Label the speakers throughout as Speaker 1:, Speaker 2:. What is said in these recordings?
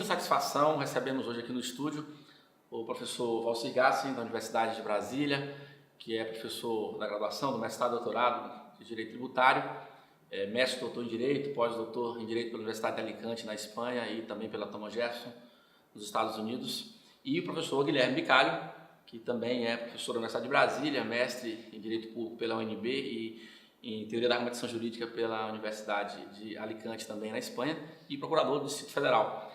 Speaker 1: satisfação recebemos hoje aqui no estúdio o professor Valcir Gassin, da Universidade de Brasília, que é professor da graduação, do mestrado e doutorado de Direito Tributário, mestre doutor em Direito, pós-doutor em Direito pela Universidade de Alicante, na Espanha, e também pela Thomas Jefferson, nos Estados Unidos, e o professor Guilherme Bicalho, que também é professor da Universidade de Brasília, mestre em Direito Público pela UNB e em Teoria da Argumentação Jurídica pela Universidade de Alicante, também na Espanha, e procurador do Distrito Federal.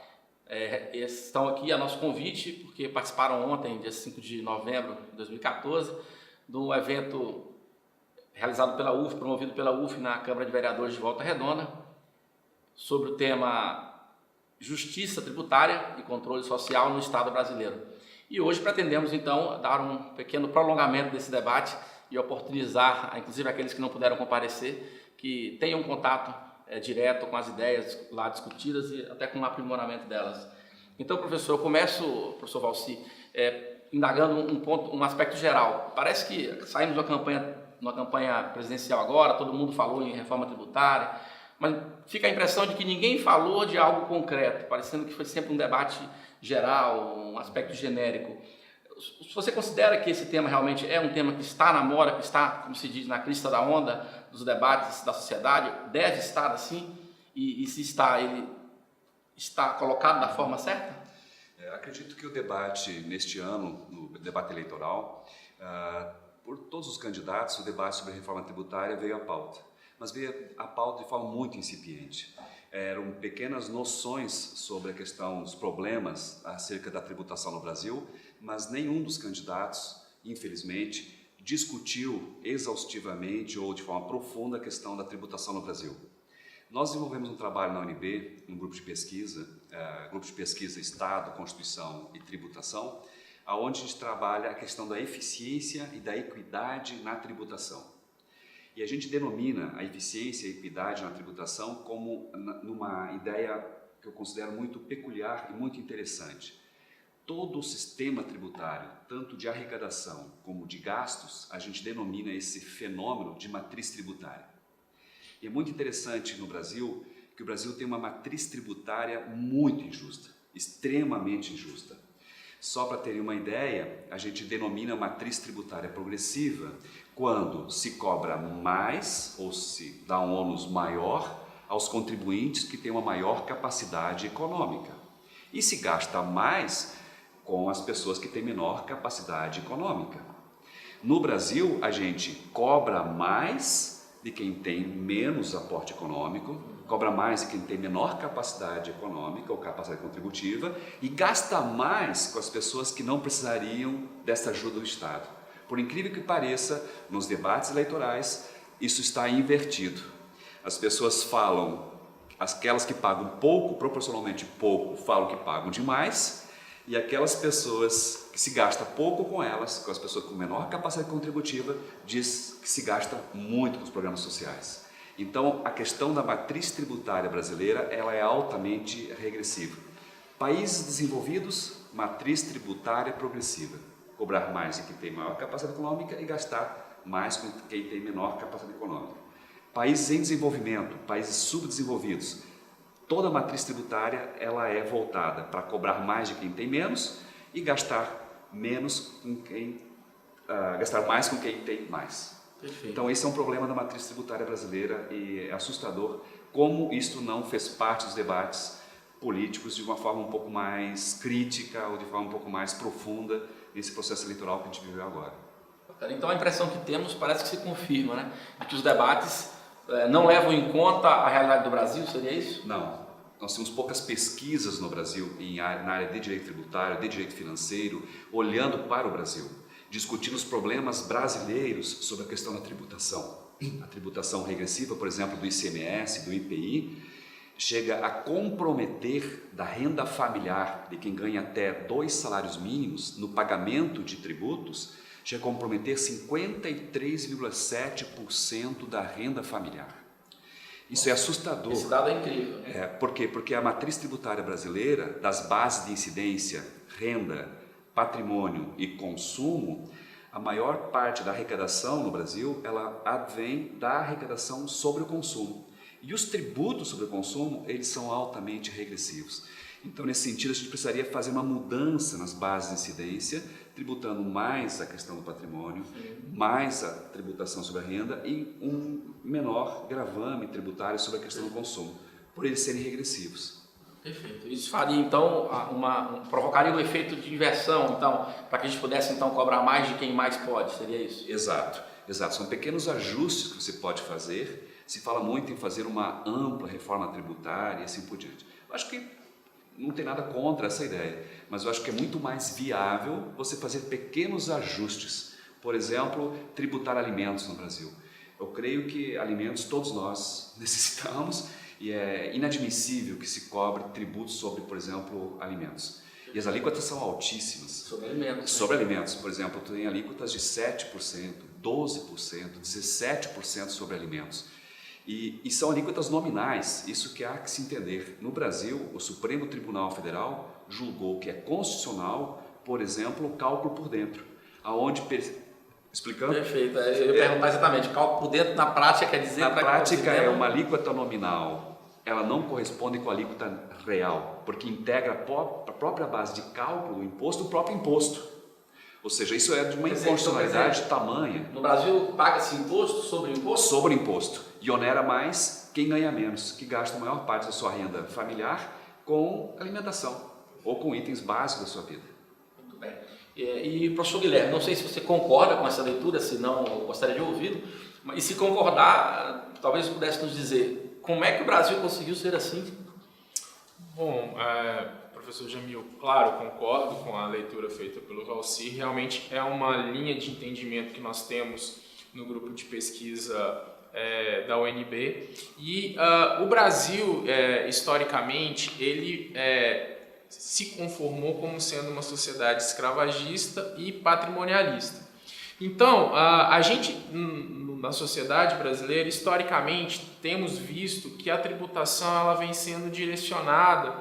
Speaker 1: Estão aqui a nosso convite, porque participaram ontem, dia 5 de novembro de 2014, do evento realizado pela UF, promovido pela UF na Câmara de Vereadores de Volta Redonda, sobre o tema Justiça Tributária e Controle Social no Estado brasileiro. E hoje pretendemos, então, dar um pequeno prolongamento desse debate e oportunizar, inclusive aqueles que não puderam comparecer, que tenham contato direto com as ideias lá discutidas e até com o aprimoramento delas. Então, professor, eu começo, professor Valcir, indagando um aspecto geral. Parece que saímos de uma campanha presidencial agora, todo mundo falou em reforma tributária, mas fica a impressão de que ninguém falou de algo concreto, parecendo que foi sempre um debate geral, um aspecto genérico. Você considera que esse tema realmente é um tema que está na moda, que está, como se diz, na crista da onda dos debates da sociedade? Deve estar assim? E se está, ele está colocado da forma certa?
Speaker 2: Acredito que o debate neste ano, no debate eleitoral, por todos os candidatos, o debate sobre a reforma tributária veio à pauta. Mas veio à pauta de forma muito incipiente. Eram pequenas noções sobre a questão dos problemas acerca da tributação no Brasil, mas nenhum dos candidatos, infelizmente, discutiu exaustivamente ou de forma profunda a questão da tributação no Brasil. Nós desenvolvemos um trabalho na UNB, um grupo de pesquisa Estado, Constituição e Tributação, onde a gente trabalha a questão da eficiência e da equidade na tributação. E a gente denomina a eficiência e a equidade na tributação como numa ideia que eu considero muito peculiar e muito interessante. Todo o sistema tributário, tanto de arrecadação como de gastos, a gente denomina esse fenômeno de matriz tributária. E é muito interessante no Brasil que o Brasil tem uma matriz tributária muito injusta, extremamente injusta. Só para terem uma ideia, a gente denomina matriz tributária progressiva quando se cobra mais ou se dá um ônus maior aos contribuintes que têm uma maior capacidade econômica e se gasta mais com as pessoas que têm menor capacidade econômica. No Brasil, a gente cobra mais de quem tem menos aporte econômico, cobra mais de quem tem menor capacidade econômica ou capacidade contributiva e gasta mais com as pessoas que não precisariam dessa ajuda do Estado. Por incrível que pareça, nos debates eleitorais, isso está invertido. As pessoas falam, aquelas que pagam pouco, proporcionalmente pouco, falam que pagam demais, e aquelas pessoas que se gasta pouco com elas, com as pessoas com menor capacidade contributiva, diz que se gasta muito com os programas sociais. Então, a questão da matriz tributária brasileira, ela é altamente regressiva. Países desenvolvidos, matriz tributária progressiva. Cobrar mais de quem tem maior capacidade econômica e gastar mais com quem tem menor capacidade econômica. Países em desenvolvimento, países subdesenvolvidos, toda a matriz tributária ela é voltada para cobrar mais de quem tem menos e gastar mais com quem tem mais.
Speaker 1: Perfeito.
Speaker 2: Então esse é um problema da matriz tributária brasileira e é assustador como isto não fez parte dos debates políticos de uma forma um pouco mais crítica ou de forma um pouco mais profunda nesse processo eleitoral que a gente viveu agora.
Speaker 1: Então a impressão que temos parece que se confirma, né? De que os debates não levam em conta a realidade do Brasil, seria isso?
Speaker 2: Não. Nós temos poucas pesquisas no Brasil na área de direito tributário, de direito financeiro, olhando para o Brasil, discutindo os problemas brasileiros sobre a questão da tributação. A tributação regressiva, por exemplo, do ICMS, do IPI, chega a comprometer da renda familiar de quem ganha até 2 salários mínimos no pagamento de tributos, chega a comprometer 53,7% da renda familiar. Isso é assustador.
Speaker 1: Esse dado é incrível.
Speaker 2: Por quê? Porque a matriz tributária brasileira, das bases de incidência, renda, patrimônio e consumo, a maior parte da arrecadação no Brasil, ela advém da arrecadação sobre o consumo. E os tributos sobre o consumo, eles são altamente regressivos. Então, nesse sentido, a gente precisaria fazer uma mudança nas bases de incidência, tributando mais a questão do patrimônio, mais a tributação sobre a renda e um menor gravame tributário sobre a questão do consumo, por eles serem regressivos.
Speaker 1: Perfeito. Isso faria, então, provocaria um efeito de inversão, então, para que a gente pudesse, então, cobrar mais de quem mais pode, seria isso?
Speaker 2: Exato, exato. São pequenos ajustes que você pode fazer. Se fala muito em fazer uma ampla reforma tributária e assim por diante. Eu acho que não tem nada contra essa ideia, mas eu acho que é muito mais viável você fazer pequenos ajustes. Por exemplo, tributar alimentos no Brasil. Eu creio que alimentos todos nós necessitamos e é inadmissível que se cobre tributos sobre, por exemplo, alimentos. E as alíquotas são altíssimas.
Speaker 1: Sobre alimentos.
Speaker 2: Sobre alimentos, por exemplo, tem alíquotas de 7%, 12%, 17% sobre alimentos. E são alíquotas nominais, isso que há que se entender. No Brasil, o Supremo Tribunal Federal julgou que é constitucional, por exemplo, o cálculo por dentro, aonde... Explicando?
Speaker 1: Perfeito, eu ia perguntar exatamente, cálculo por dentro na prática quer dizer...
Speaker 2: Na prática é uma alíquota nominal, ela não corresponde com a alíquota real, porque integra a própria base de cálculo do imposto, o próprio imposto. Ou seja, isso é de uma inconstitucionalidade tamanha.
Speaker 1: No Brasil, paga-se imposto sobre imposto?
Speaker 2: Sobre imposto. E onera mais quem ganha menos, que gasta a maior parte da sua renda familiar com alimentação ou com itens básicos da sua vida.
Speaker 1: Muito bem. E professor Guilherme, não sei se você concorda com essa leitura, se não, eu gostaria de ouvi-lo, mas se concordar, talvez pudesse nos dizer como é que o Brasil conseguiu ser assim?
Speaker 3: Bom, professor Jamil, claro, concordo com a leitura feita pelo Valcir, realmente é uma linha de entendimento que nós temos no grupo de pesquisa da UNB e o Brasil, historicamente, ele se conformou como sendo uma sociedade escravagista e patrimonialista. Então, a gente, na sociedade brasileira, historicamente, temos visto que a tributação ela vem sendo direcionada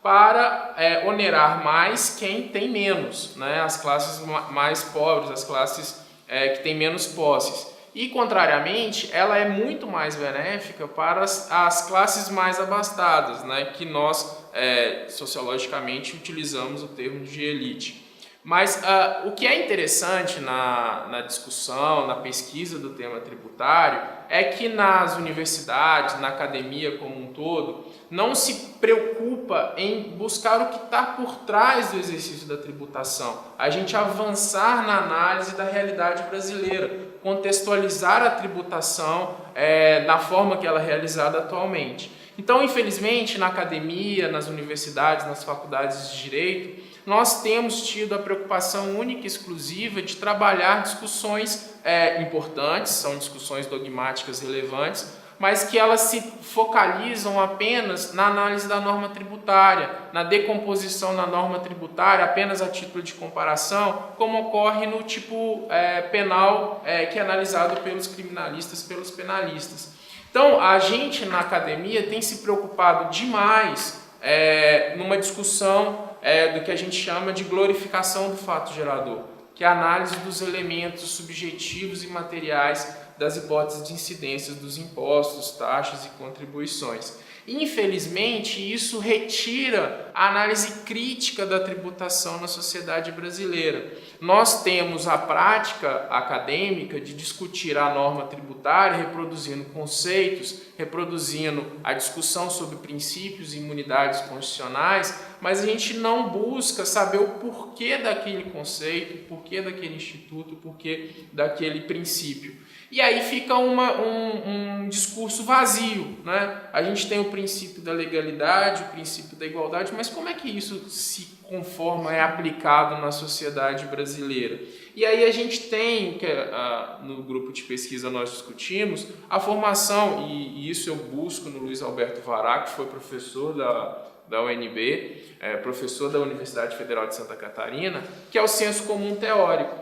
Speaker 3: para onerar mais quem tem menos, né? As classes mais pobres, as classes que têm menos posses. E, contrariamente, ela é muito mais benéfica para as classes mais abastadas, né? Que nós, sociologicamente, utilizamos o termo de elite. Mas o que é interessante na discussão, na pesquisa do tema tributário, é que nas universidades, na academia como um todo, não se preocupa em buscar o que está por trás do exercício da tributação. A gente avançar na análise da realidade brasileira, contextualizar a tributação da forma que ela é realizada atualmente. Então, infelizmente, na academia, nas universidades, nas faculdades de Direito, nós temos tido a preocupação única e exclusiva de trabalhar discussões importantes, são discussões dogmáticas relevantes, mas que elas se focalizam apenas na análise da norma tributária, na decomposição da norma tributária, apenas a título de comparação, como ocorre no tipo penal que é analisado pelos criminalistas, pelos penalistas. Então, a gente na academia tem se preocupado demais numa discussão do que a gente chama de glorificação do fato gerador, que é a análise dos elementos subjetivos e materiais das hipóteses de incidências dos impostos, taxas e contribuições. Infelizmente, isso retira a análise crítica da tributação na sociedade brasileira. Nós temos a prática acadêmica de discutir a norma tributária, reproduzindo conceitos, reproduzindo a discussão sobre princípios e imunidades constitucionais, mas a gente não busca saber o porquê daquele conceito, o porquê daquele instituto, o porquê daquele princípio. E aí fica um discurso vazio, né? A gente tem o princípio da legalidade, o princípio da igualdade, mas como é que isso se conforma, é aplicado na sociedade brasileira? E aí a gente tem, no grupo de pesquisa nós discutimos, a formação, e isso eu busco no Luiz Alberto Vará, que foi professor da UNB, professor da Universidade Federal de Santa Catarina, que é o senso comum teórico.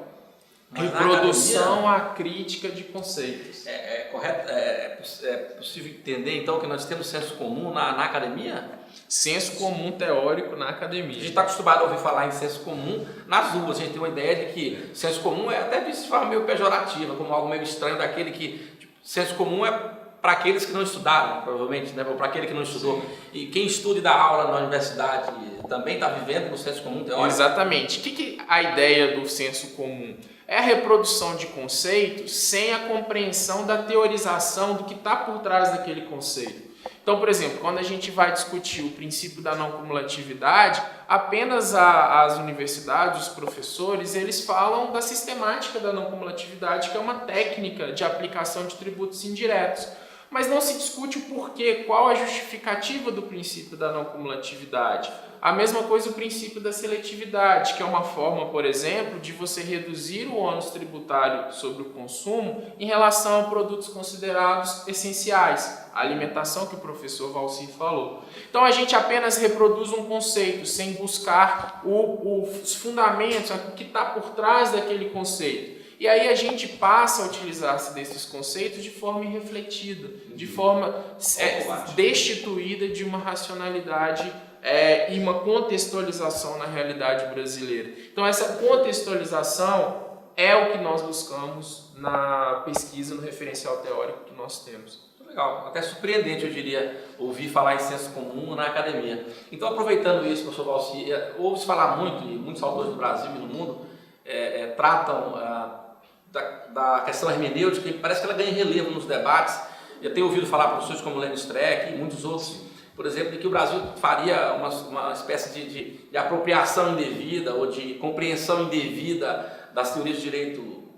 Speaker 3: Reprodução à crítica de conceitos.
Speaker 1: Correto? É possível entender, então, que nós temos senso comum na academia?
Speaker 3: Senso comum teórico na
Speaker 1: A
Speaker 3: academia.
Speaker 1: gente está acostumado a ouvir falar em senso comum nas ruas. A gente tem uma ideia de que senso comum é até visto de forma meio pejorativa, como algo meio estranho, daquele que senso comum é para aqueles que não estudaram, provavelmente, né? Para aquele que não estudou. Sim. E quem estuda e dá aula na universidade também está vivendo no senso comum teórico?
Speaker 3: Exatamente. O que a ideia do senso comum? É a reprodução de conceitos sem a compreensão da teorização do que está por trás daquele conceito. Então, por exemplo, quando a gente vai discutir o princípio da não cumulatividade, apenas as universidades, os professores, eles falam da sistemática da não cumulatividade, que é uma técnica de aplicação de tributos indiretos. Mas não se discute o porquê, qual a justificativa do princípio da não cumulatividade. A mesma coisa o princípio da seletividade, que é uma forma, por exemplo, de você reduzir o ônus tributário sobre o consumo em relação a produtos considerados essenciais, a alimentação que o professor Valcir falou. Então a gente apenas reproduz um conceito sem buscar os fundamentos, o que está por trás daquele conceito. E aí a gente passa a utilizar-se desses conceitos de forma irrefletida, de forma destituída de uma racionalidade e uma contextualização na realidade brasileira. Então essa contextualização é o que nós buscamos na pesquisa, no referencial teórico que nós temos.
Speaker 1: Legal, até surpreendente, eu diria, ouvir falar em senso comum na academia. Então, aproveitando isso, professor Valcir, ouve-se falar muito, e muitos autores do Brasil e do mundo tratam da questão hermenêutica, e parece que ela ganha relevo nos debates. Eu tenho ouvido falar professores como Lênin Streck e muitos outros, por exemplo, de que o Brasil faria uma espécie de apropriação indevida ou de compreensão indevida das teorias de direito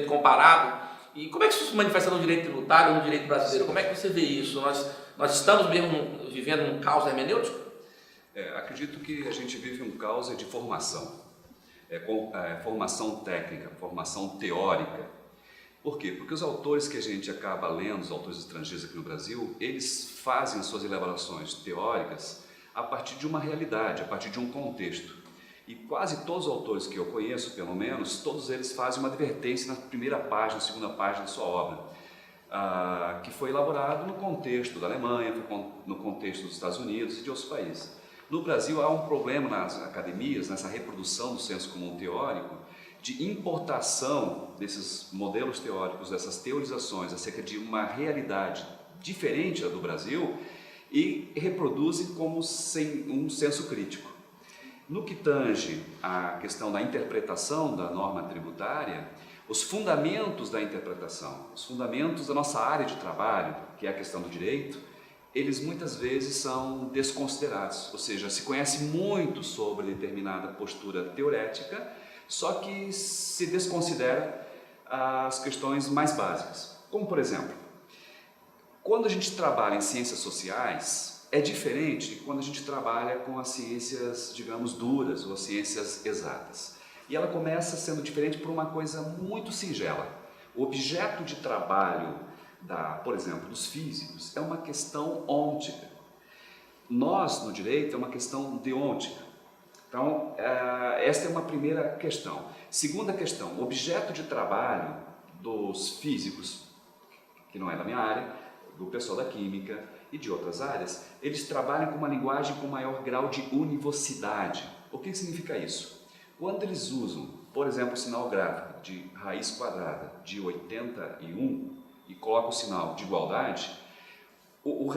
Speaker 1: comparado. E como é que isso se manifesta no direito tributário ou no direito brasileiro? Como é que você vê isso? Nós estamos mesmo vivendo um caos hermenêutico?
Speaker 2: Acredito que a gente vive um caos de formação. Formação técnica, formação teórica. Por quê? Porque os autores que a gente acaba lendo, os autores estrangeiros aqui no Brasil, eles fazem as suas elaborações teóricas a partir de uma realidade, a partir de um contexto. E quase todos os autores que eu conheço, pelo menos, todos eles fazem uma advertência na primeira página, na segunda página da sua obra, que foi elaborado no contexto da Alemanha, no contexto dos Estados Unidos e de outros países. No Brasil há um problema nas academias, nessa reprodução do senso comum teórico, de importação desses modelos teóricos, dessas teorizações acerca de uma realidade diferente da do Brasil e reproduzem como sem um senso crítico. No que tange à questão da interpretação da norma tributária, os fundamentos da interpretação, os fundamentos da nossa área de trabalho, que é a questão do direito, eles muitas vezes são desconsiderados, ou seja, se conhece muito sobre determinada postura teorética, só que se desconsidera as questões mais básicas. Como, por exemplo, quando a gente trabalha em ciências sociais, é diferente quando a gente trabalha com as ciências, digamos, duras ou as ciências exatas. E ela começa sendo diferente por uma coisa muito singela. O objeto de trabalho, por exemplo, dos físicos, é uma questão ôntica. Nós, no direito, é uma questão deôntica. Então, esta é uma primeira questão. Segunda questão, o objeto de trabalho dos físicos, que não é da minha área, do pessoal da química e de outras áreas, eles trabalham com uma linguagem com maior grau de univocidade. O que significa isso? Quando eles usam, por exemplo, o sinal gráfico de raiz quadrada de 81 e colocam o sinal de igualdade, o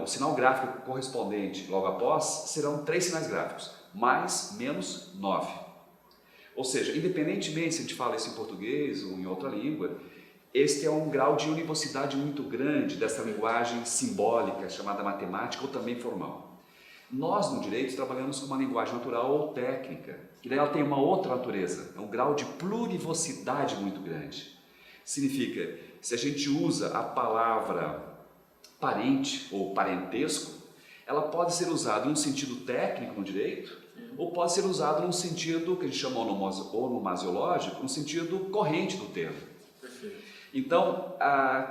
Speaker 2: sinal gráfico correspondente logo após serão 3 sinais gráficos, mais, menos, 9. Ou seja, independentemente se a gente fala isso em português ou em outra língua, este é um grau de univocidade muito grande dessa linguagem simbólica chamada matemática ou também formal. Nós, no direito, trabalhamos com uma linguagem natural ou técnica, que daí ela tem uma outra natureza, é um grau de plurivocidade muito grande. Significa, se a gente usa a palavra parente ou parentesco, ela pode ser usada em um sentido técnico no direito, ou pode ser usada num sentido que a gente chama onomasiológico, no sentido corrente do termo. Então,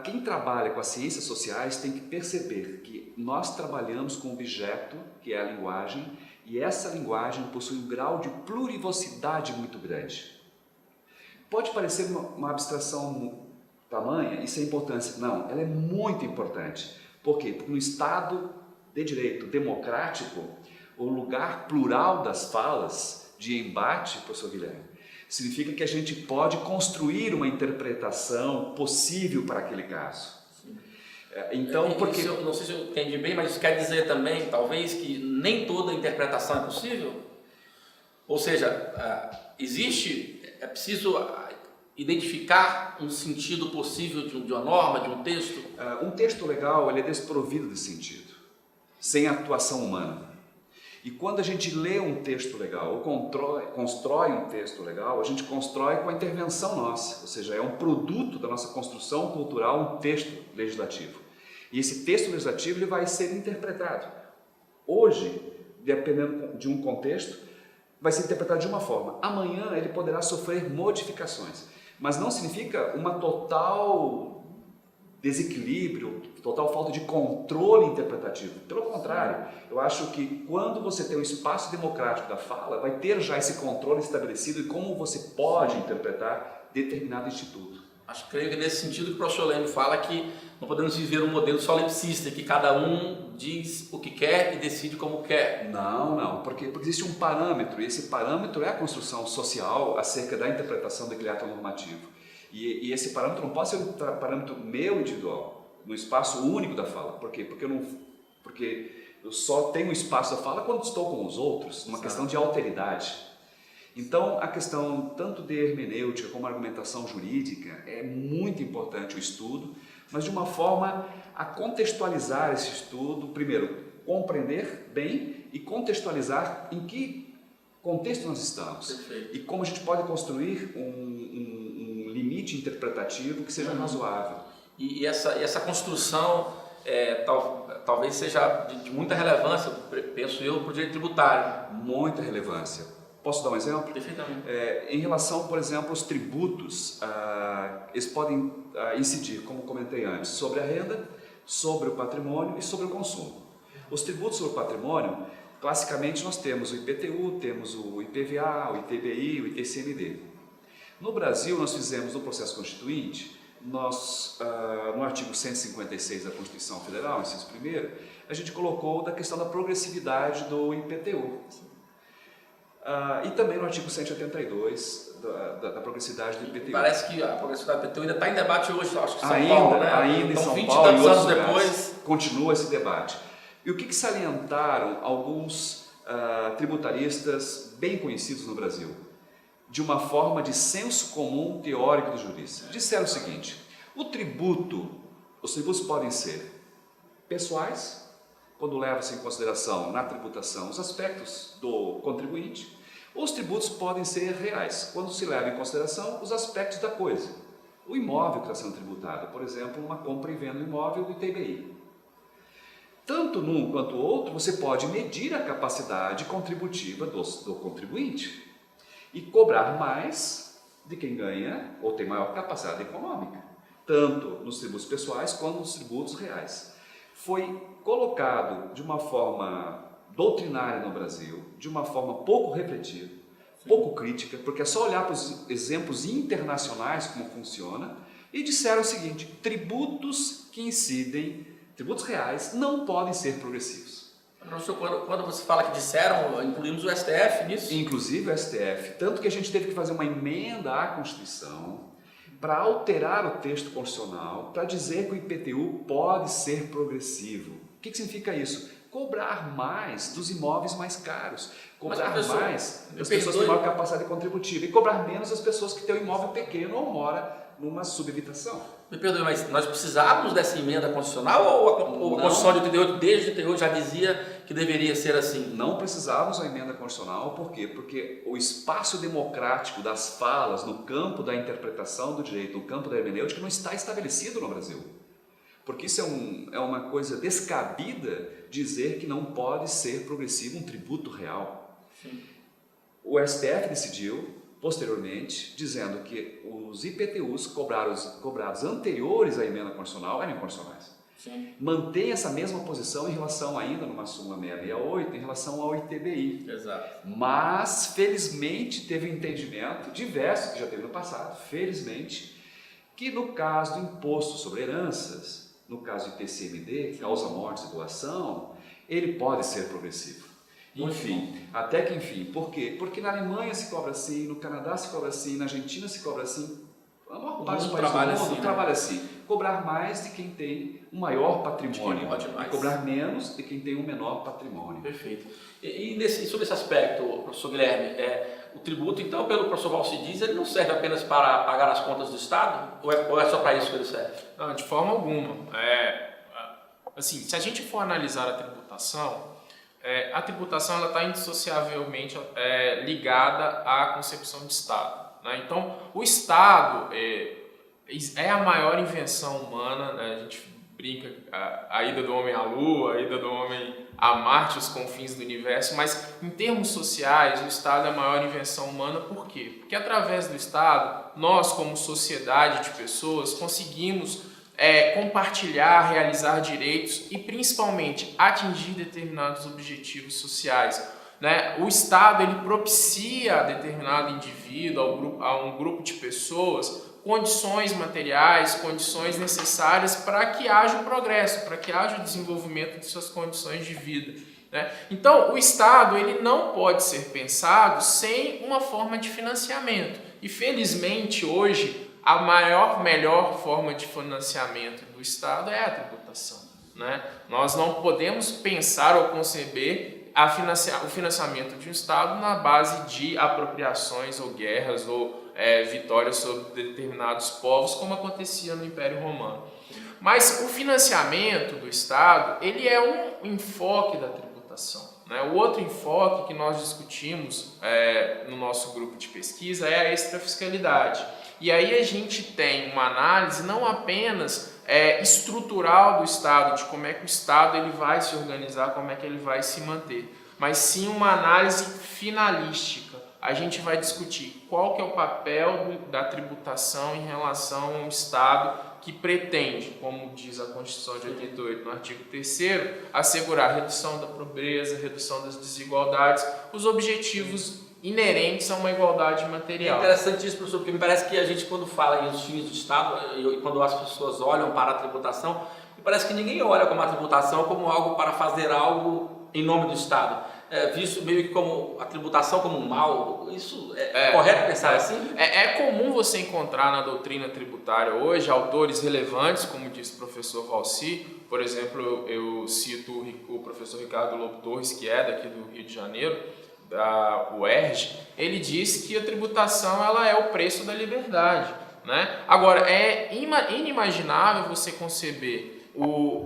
Speaker 2: quem trabalha com as ciências sociais tem que perceber que nós trabalhamos com um objeto, que é a linguagem, e essa linguagem possui um grau de plurivocidade muito grande. Pode parecer uma abstração tamanha, isso é importância. Não, ela é muito importante. Por quê? Porque no Estado de direito democrático, o lugar plural das falas de embate, professor Guilherme, Significa que a gente pode construir uma interpretação possível para aquele caso. Então, porque...
Speaker 1: Isso, não sei se eu entendi bem, mas isso quer dizer também, talvez, que nem toda interpretação é possível? Ou seja, é preciso identificar um sentido possível de uma norma, de um texto?
Speaker 2: Um texto legal ele é desprovido de sentido, sem atuação humana. E quando a gente lê um texto legal ou constrói um texto legal, a gente constrói com a intervenção nossa, ou seja, é um produto da nossa construção cultural, um texto legislativo. E esse texto legislativo ele vai ser interpretado. Hoje, dependendo de um contexto, vai ser interpretado de uma forma. Amanhã ele poderá sofrer modificações, mas não significa uma total desequilíbrio, total falta de controle interpretativo. Pelo contrário, eu acho que quando você tem um espaço democrático da fala, vai ter já esse controle estabelecido e como você pode interpretar determinado instituto.
Speaker 1: Creio que nesse sentido que o professor Leme fala que não podemos viver um modelo solipsista, que cada um diz o que quer e decide como quer.
Speaker 2: Não, porque existe um parâmetro, e esse parâmetro é a construção social acerca da interpretação daquele ato normativo. E esse parâmetro não pode ser um parâmetro meu individual, no espaço único da fala. Por quê? Porque eu só tenho espaço da fala quando estou com os outros, numa questão de alteridade. Então, a questão tanto de hermenêutica como argumentação jurídica é muito importante o estudo, mas de uma forma a contextualizar esse estudo, primeiro, compreender bem e contextualizar em que contexto nós estamos.
Speaker 1: Perfeito.
Speaker 2: E como a gente pode construir um limite interpretativo que seja razoável.
Speaker 1: E essa construção talvez seja de muita relevância, penso eu, para o direito tributário.
Speaker 2: Muita relevância. Posso dar um exemplo?
Speaker 1: Perfeitamente.
Speaker 2: Em relação, por exemplo, aos tributos, eles podem incidir, como comentei antes, sobre a renda, sobre o patrimônio e sobre o consumo. Os tributos sobre o patrimônio, classicamente nós temos o IPTU, temos o IPVA, o ITBI, o ITCMD. No Brasil, nós fizemos no processo constituinte, no artigo 156 da Constituição Federal, inciso 1º, a gente colocou da questão da progressividade do IPTU. E também no artigo 182 da progressividade do IPTU.
Speaker 1: Parece que a progressividade do IPTU ainda está em debate hoje, acho que em São
Speaker 2: Paulo,
Speaker 1: né?
Speaker 2: Ainda em São
Speaker 1: 20
Speaker 2: Paulo e outros
Speaker 1: anos depois.
Speaker 2: Continua esse debate. E o que salientaram alguns tributaristas bem conhecidos no Brasil? De uma forma de senso comum teórico dos juristas. Disseram o seguinte: os tributos podem ser pessoais, quando leva-se em consideração na tributação os aspectos do contribuinte. Os tributos podem ser reais, quando se leva em consideração os aspectos da coisa. O imóvel que está sendo tributado, por exemplo, uma compra e venda do imóvel do ITBI. Tanto num quanto outro, você pode medir a capacidade contributiva do contribuinte e cobrar mais de quem ganha ou tem maior capacidade econômica, tanto nos tributos pessoais quanto nos tributos reais. Foi colocado de uma forma doutrinária no Brasil, de uma forma pouco refletida, pouco crítica, porque é só olhar para os exemplos internacionais como funciona, e disseram o seguinte: tributos reais não podem ser progressivos.
Speaker 1: Professor, quando você fala que disseram, incluímos o STF nisso?
Speaker 2: Inclusive o STF, tanto que a gente teve que fazer uma emenda à Constituição para alterar o texto constitucional, para dizer que o IPTU pode ser progressivo. O que significa isso? Cobrar mais dos imóveis mais caros, cobrar mais das pessoas que têm maior capacidade contributiva e cobrar menos das pessoas que têm um imóvel pequeno ou mora numa subhabitação.
Speaker 1: Me perdoe, mas nós precisávamos dessa emenda constitucional ou a Constituição de 88, desde 88, já dizia que deveria ser assim?
Speaker 2: Não precisávamos da emenda constitucional, por quê? Porque o espaço democrático das falas no campo da interpretação do direito, no campo da hermenêutica, não está estabelecido no Brasil. Porque isso é uma coisa descabida dizer que não pode ser progressivo um tributo real.
Speaker 1: Sim.
Speaker 2: O STF decidiu, posteriormente, dizendo que os IPTUs cobrados anteriores à emenda constitucional eram inconstitucionais.
Speaker 1: Sim.
Speaker 2: Mantém essa mesma posição em relação ainda numa súmula 668, em relação ao ITBI.
Speaker 1: Exato.
Speaker 2: Mas, felizmente, teve um entendimento diverso, que já teve no passado, felizmente, que no caso do imposto sobre heranças, no caso do ITCMD, causa mortes e doação, ele pode ser progressivo. Enfim, até que enfim. Por quê? Porque na Alemanha se cobra assim, no Canadá se cobra assim, na Argentina se cobra assim. A maior parte dos países do mundo trabalha assim. Cobrar mais de quem tem um maior patrimônio e cobrar menos de quem tem um menor patrimônio.
Speaker 1: Perfeito. E sobre esse aspecto, professor Guilherme, o tributo, então, pelo professor Valci diz, ele não serve apenas para pagar as contas do Estado? Ou é só para isso que ele serve?
Speaker 3: Não, de forma alguma. Assim, se a gente for analisar a tributação ela está indissociavelmente ligada à concepção de Estado. Né? Então, o Estado é a maior invenção humana, né? A gente brinca a ida do homem à Lua, a ida do homem a Marte, os confins do universo, mas em termos sociais, o Estado é a maior invenção humana. Por quê? Porque através do Estado, nós como sociedade de pessoas conseguimos compartilhar, realizar direitos e principalmente atingir determinados objetivos sociais. Né? O Estado ele propicia a determinado indivíduo, a um grupo de pessoas, condições materiais, condições necessárias para que haja o progresso, para que haja o desenvolvimento de suas condições de vida. Né? Então, o Estado ele não pode ser pensado sem uma forma de financiamento. E felizmente hoje a melhor forma de financiamento do Estado é a tributação. Né? Nós não podemos pensar ou conceber o financiamento de um Estado na base de apropriações ou guerras ou vitórias sobre determinados povos, como acontecia no Império Romano. Mas o financiamento do Estado ele é um enfoque da tributação. Né? O outro enfoque que nós discutimos no nosso grupo de pesquisa é a extrafiscalidade. E aí a gente tem uma análise não apenas estrutural do Estado, de como é que o Estado ele vai se organizar, como é que ele vai se manter, mas sim uma análise finalística. A gente vai discutir qual que é o papel da tributação em relação a um Estado que pretende, como diz a Constituição de 88, no artigo 3º, assegurar a redução da pobreza, redução das desigualdades, os objetivos inerentes a uma igualdade material.
Speaker 1: É interessante isso, professor, porque me parece que a gente, quando fala em os fins do Estado, e quando as pessoas olham para a tributação, me parece que ninguém olha como a tributação como algo para fazer algo em nome do Estado. Visto meio que como a tributação como um mal. Isso é correto pensar assim?
Speaker 3: É comum você encontrar na doutrina tributária hoje autores relevantes, como disse o professor Valci. Por exemplo, eu cito o professor Ricardo Lobo Torres, que é daqui do Rio de Janeiro, da UERJ. Ele diz que a tributação ela é o preço da liberdade. Né? Agora, é inimaginável você conceber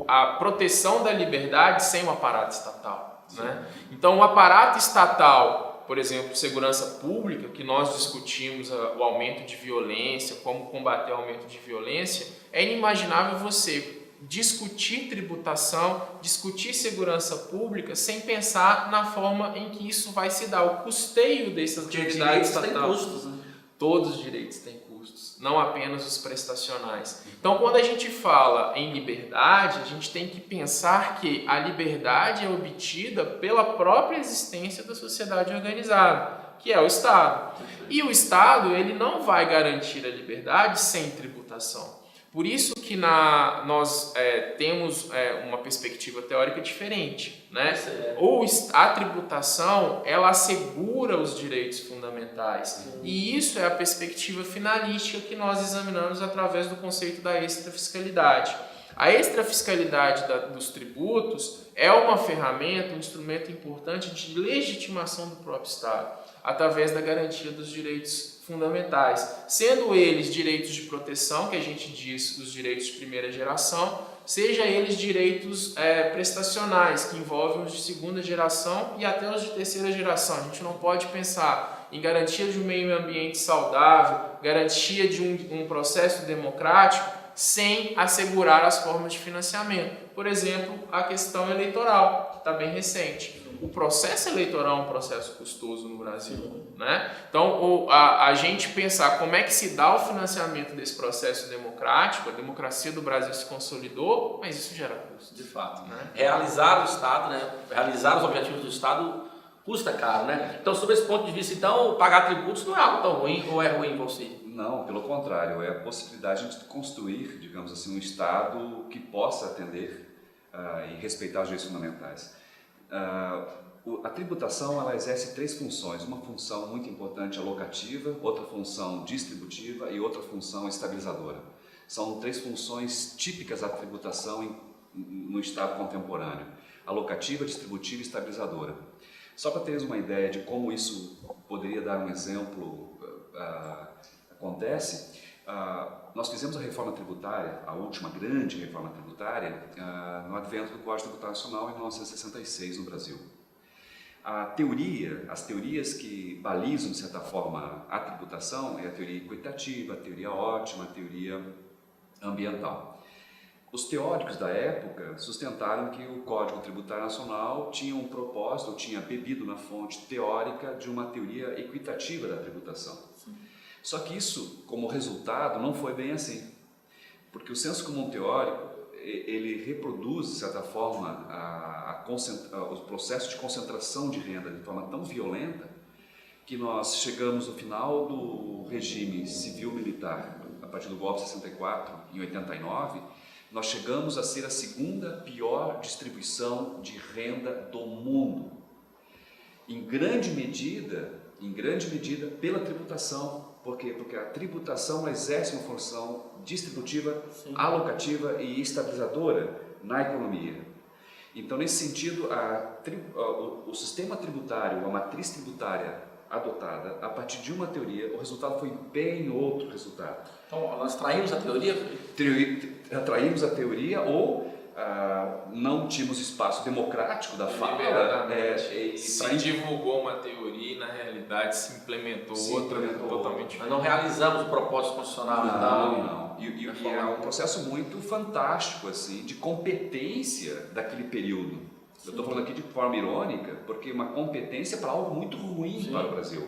Speaker 3: a proteção da liberdade sem o aparato estatal. Né? Então, o aparato estatal, por exemplo, segurança pública, que nós discutimos o aumento de violência, como combater o aumento de violência, é inimaginável você discutir tributação, discutir segurança pública sem pensar na forma em que isso vai se dar, o custeio dessas atividades estatais.
Speaker 1: Tem custos, né?
Speaker 3: Todos os direitos têm custos, não apenas os prestacionais. Então, quando a gente fala em liberdade, a gente tem que pensar que a liberdade é obtida pela própria existência da sociedade organizada, que é o Estado. E o Estado ele não vai garantir a liberdade sem tributação. Por isso que nós temos uma perspectiva teórica diferente. Né? A tributação ela assegura os direitos fundamentais. E isso é a perspectiva finalística que nós examinamos através do conceito da extrafiscalidade. A extrafiscalidade dos tributos é uma ferramenta, um instrumento importante de legitimação do próprio Estado, através da garantia dos direitos fundamentais, sendo eles direitos de proteção, que a gente diz os direitos de primeira geração, seja eles direitos prestacionais, que envolvem os de segunda geração e até os de terceira geração. A gente não pode pensar em garantia de um meio ambiente saudável, garantia de um processo democrático, sem assegurar as formas de financiamento. Por exemplo, a questão eleitoral, que está bem recente. O processo eleitoral é um processo custoso no Brasil. Né? Então, a gente pensar como é que se dá o financiamento desse processo democrático, a democracia do Brasil se consolidou, mas isso gera custo.
Speaker 1: De fato. Né? Realizar o Estado, né? Realizar os objetivos do Estado custa caro. Né? Então, sob esse ponto de vista, então, pagar tributos não é algo tão ruim ou é ruim para você?
Speaker 2: Não, pelo contrário, é a possibilidade de construir, digamos assim, um Estado que possa atender e respeitar os direitos fundamentais. A tributação ela exerce três funções, uma função muito importante alocativa, outra função distributiva e outra função estabilizadora. São três funções típicas da tributação no Estado contemporâneo, alocativa, distributiva e estabilizadora. Só para teres uma ideia de como isso poderia dar um exemplo, acontece, nós fizemos a reforma tributária, a última grande reforma tributária, no advento do Código Tributário Nacional em 1966 no Brasil. As teorias que balizam, de certa forma, a tributação é a teoria equitativa, a teoria ótima, a teoria ambiental. Os teóricos da época sustentaram que o Código Tributário Nacional tinha um propósito, ou tinha bebido na fonte teórica de uma teoria equitativa da tributação. Sim. Só que isso, como resultado, não foi bem assim, porque o senso comum teórico ele reproduz, de certa forma, o processo de concentração de renda de forma tão violenta que nós chegamos no final do regime civil-militar, a partir do golpe de 64, em 89, nós chegamos a ser a segunda pior distribuição de renda do mundo. Em grande medida pela tributação. Por quê? Porque a tributação exerce uma função distributiva, sim, alocativa e estabilizadora na economia. Então, nesse sentido, o sistema tributário, a matriz tributária adotada a partir de uma teoria, o resultado foi bem outro resultado.
Speaker 1: Então, nós traímos a teoria?
Speaker 2: Traímos a teoria ou não tínhamos espaço democrático da fala.
Speaker 3: Se divulgou uma teoria e na realidade se implementou outra totalmente.
Speaker 1: Nós não realizamos o propósito constitucional.
Speaker 2: Não. E é um processo muito fantástico assim, de competência daquele período. Sim. Eu estou falando aqui de forma irônica, porque uma competência para algo muito ruim, sim, para o Brasil.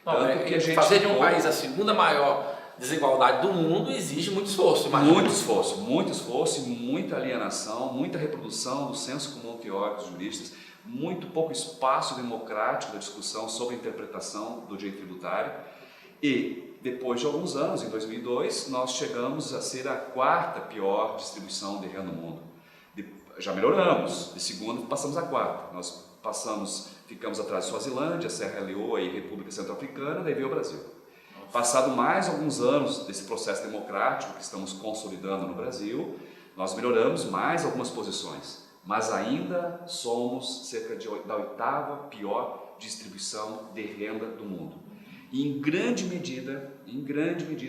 Speaker 1: Não, que a gente fazer de um país a segunda maior desigualdade do mundo exige muito esforço.
Speaker 2: Muito esforço, muita alienação, muita reprodução do senso comum teórico dos juristas, muito pouco espaço democrático da discussão sobre a interpretação do direito tributário. E depois de alguns anos, em 2002, nós chegamos a ser a quarta pior distribuição de renda no mundo. Já melhoramos, de segunda passamos a quarta. Nós ficamos atrás de Suazilândia, Serra Leoa e República Centro-Africana, daí veio o Brasil. Passado mais alguns anos desse processo democrático que estamos consolidando no Brasil, nós melhoramos mais algumas posições, mas ainda somos cerca da oitava pior distribuição de renda do mundo. E em grande medida,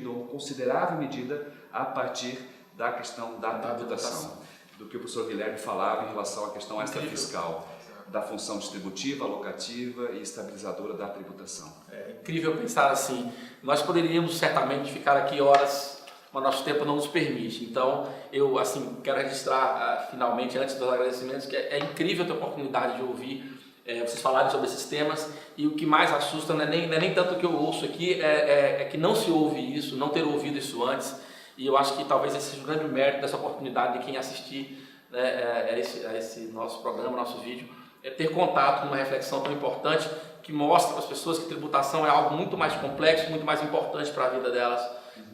Speaker 2: ou considerável medida, a partir da questão da tributação, do que o professor Guilherme falava em relação à questão extrafiscal, da função distributiva, alocativa e estabilizadora da tributação.
Speaker 1: É incrível pensar assim, nós poderíamos certamente ficar aqui horas, mas nosso tempo não nos permite. Então, eu quero registrar finalmente, antes dos agradecimentos, que é incrível ter a oportunidade de ouvir vocês falarem sobre esses temas, e o que mais assusta não é nem tanto o que eu ouço aqui, é que não se ouve isso, não ter ouvido isso antes, e eu acho que talvez esse seja o grande mérito dessa oportunidade de quem assistir a esse nosso programa, nosso vídeo, é ter contato com uma reflexão tão importante que mostra para as pessoas que tributação é algo muito mais complexo, muito mais importante para a vida delas.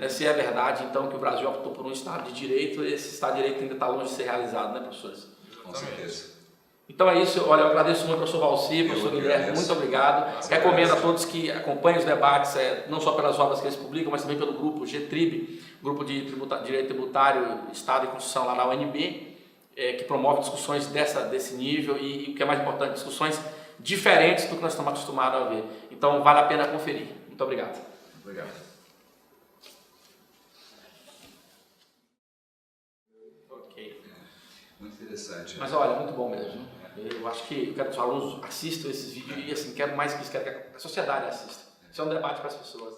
Speaker 1: Se é verdade, então, que o Brasil optou por um Estado de Direito, esse Estado de Direito ainda está longe de ser realizado, né, professores?
Speaker 2: Com certeza.
Speaker 1: Então é isso, olha, eu agradeço muito ao professor Valci, professor Guilherme, muito obrigado. Recomendo a todos que acompanhem os debates, não só pelas obras que eles publicam, mas também pelo grupo GTRIB, Grupo de Direito Tributário, Estado e Constituição lá na UNB, que promove discussões desse nível e, o que é mais importante, discussões diferentes do que nós estamos acostumados a ver. Então, vale a pena conferir. Muito obrigado.
Speaker 2: Obrigado.
Speaker 1: Ok.
Speaker 2: Muito interessante.
Speaker 1: Mas olha, muito bom mesmo. Eu acho que eu quero que os alunos assistam esses vídeos e, quero mais que isso, quero que a sociedade assista. Isso é um debate para as pessoas.